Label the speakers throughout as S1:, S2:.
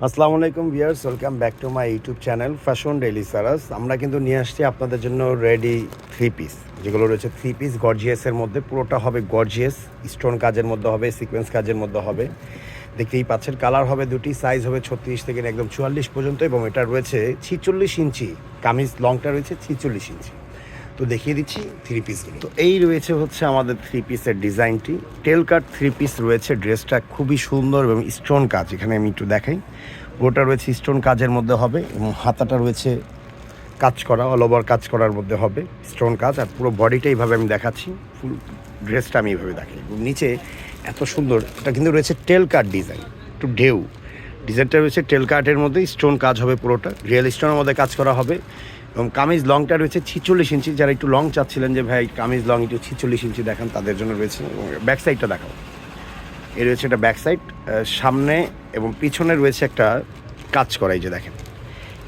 S1: আসসালামু আলাইকুম viewers, welcome back to my YouTube channel fashion daily সারাস। আমরা কিন্তু নিয়ে আসছি আপনাদের জন্য রেডি থ্রি পিস, যেগুলো রয়েছে থ্রি পিস গর্জিয়াসের মধ্যে। পুরোটা হবে গর্জিয়াস, স্টোন কাজের মধ্যে হবে, সিকোয়েন্স কাজের মধ্যে হবে। দেখতেই পাচ্ছেন, কালার হবে দুটি, সাইজ হবে 36 থেকে একদম 44 পর্যন্ত, এবং এটা রয়েছে 46 ইঞ্চি। কামিজ লংটা রয়েছে 46 ইঞ্চি। তো দেখিয়ে দিচ্ছি থ্রি পিসগুলো। তো এই রয়েছে হচ্ছে আমাদের থ্রি পিসের ডিজাইনটি। টেল কাট থ্রি পিস রয়েছে। ড্রেসটা খুবই সুন্দর এবং স্টোন কাজ, এখানে আমি একটু দেখাই। পুরোটা রয়েছে স্টোন কাজের মধ্যে হবে, এবং হাতাটা রয়েছে কাজ করা, অল ওভার কাজ করার মধ্যে হবে স্টোন কাজ। আর পুরো বডিটা এইভাবে আমি দেখাচ্ছি, ফুল ড্রেসটা আমি এইভাবে দেখাই। এবং নিচে এত সুন্দর, এটা কিন্তু রয়েছে টেল কাট ডিজাইন, একটু ঢেউ ডিজাইনটা রয়েছে। টেল কাটের মধ্যে স্টোন কাজ হবে, পুরোটা রিয়েল স্টোনের মধ্যে কাজ করা হবে। এবং কামিজ লংটা রয়েছে 46 ইঞ্চি। যারা একটু লং চাচ্ছিলেন যে ভাই কামিজ লং একটু 46 ইঞ্চি দেখান, তাদের জন্য রয়েছে। এবং ব্যাক সাইডটা দেখাও, এই রয়েছে এটা ব্যাক সাইড। সামনে এবং পিছনে রয়েছে একটা কাজ করা, এই যে দেখেন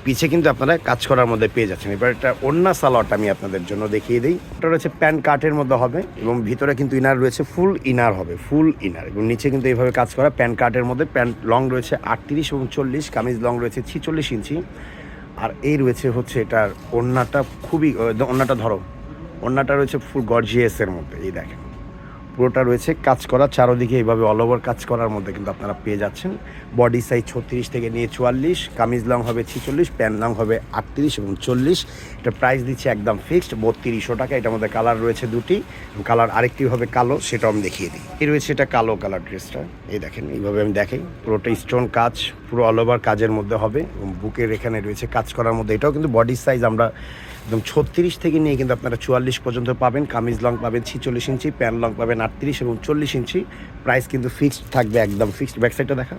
S1: পিছে কিন্তু আপনারা কাজ করার মধ্যে পেয়ে যাচ্ছেন। এবার এটা ওড়না সালোয়ারটা আমি আপনাদের জন্য দেখিয়ে দিই। এটা রয়েছে প্যান্ট কাটের মধ্যে হবে, এবং ভিতরে কিন্তু ইনার রয়েছে, ফুল ইনার হবে, ফুল ইনার। এবং নিচে কিন্তু এইভাবে কাজ করা প্যান্ট কাটের মধ্যে। প্যান্ট লং রয়েছে 38 এবং 40, কামিজ লং রয়েছে 46 ইঞ্চি। আর এই রয়েছে হচ্ছে এটার ওড়নাটা, খুবই ওড়নাটা ধরো, ওড়নাটা রয়েছে ফুল গর্জিয়াসের মধ্যে। এই দেখেন পুরোটা রয়েছে কাজ করা, চারোদিকে এইভাবে অল ওভার কাজ করার মধ্যে কিন্তু আপনারা পেয়ে যাচ্ছেন। বডি সাইজ 36 থেকে 44, কামিজ লং হবে 46, প্যান্ট লং হবে 38 এবং 40। এটা প্রাইস দিচ্ছে একদম ফিক্সড 3200 টাকা। এটার মধ্যে কালার রয়েছে দুটি, কালার আরেকটি হবে কালো, সেটাও আমি দেখিয়ে দিই। এই রয়েছে এটা কালো কালার ড্রেসটা, এই দেখেন এইভাবে আমি দেখাই। পুরোটা স্টোন কাজ, পুরো অল ওভার কাজের মধ্যে হবে, এবং বুকের এখানে রয়েছে কাজ করার মধ্যে। এটাও কিন্তু বডি সাইজ আমরা একদম 36 থেকে নিয়ে কিন্তু আপনারা 44 পর্যন্ত পাবেন। কামিজ লং পাবেন 46 ইঞ্চি, প্যান্ট লং পাবেন 38 এবং 40 ইঞ্চি। প্রাইস কিন্তু ফিক্সড থাকবে, একদম ফিক্সড। ব্যাক সাইডটা দেখা,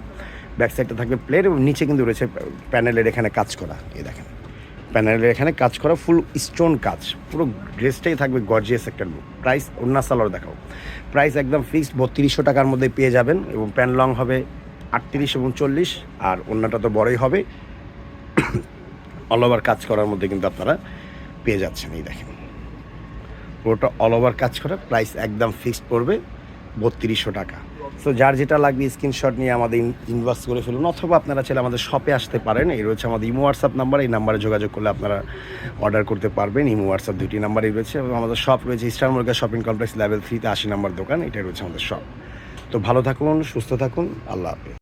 S1: ব্যাক সাইডটা থাকবে প্লেন, এবং নিচে কিন্তু রয়েছে প্যানেলের এখানে কাজ করা। এই দেখেন প্যানেলের এখানে কাজ করা, ফুল স্টোন কাজ, পুরো ড্রেসটাই থাকবে গর্জিয়াস একটা লুক। প্রাইস ওড়না সালোয়ার দেখাও, প্রাইস একদম ফিক্সড 3200 টাকার মধ্যে পেয়ে যাবেন। এবং প্যান্ট লং হবে 38 এবং 40, আর ওড়নাটা তো বড়ই হবে, অল ওভার কাজ করার মধ্যে কিন্তু আপনারা পেয়ে যাচ্ছেন। এই দেখেন পুরোটা অল ওভার কাজ করা, প্রাইস একদম ফিক্সড পড়বে 3200 টাকা। সো যার যেটা লাগবে স্ক্রিনশট নিয়ে আমাদের ইনবক্স করে ফেলুন, অথবা আপনারা চাইলে আমাদের শপে আসতে পারেন। এই রয়েছে আমাদের ইমো হোয়াটসঅ্যাপ নাম্বার, এই নাম্বারে যোগাযোগ করলে আপনারা অর্ডার করতে পারবেন। ইমো হোয়াটসঅ্যাপ দুটি নাম্বারই রয়েছে। এবং আমাদের শপ রয়েছে ইস্টার্ন মর্গা শপিং কমপ্লেক্স লেভেল 3-তে 80 নম্বর দোকান, এটাই রয়েছে আমাদের শপ। তো ভালো থাকুন, সুস্থ থাকুন, আল্লাহ হাফেজ।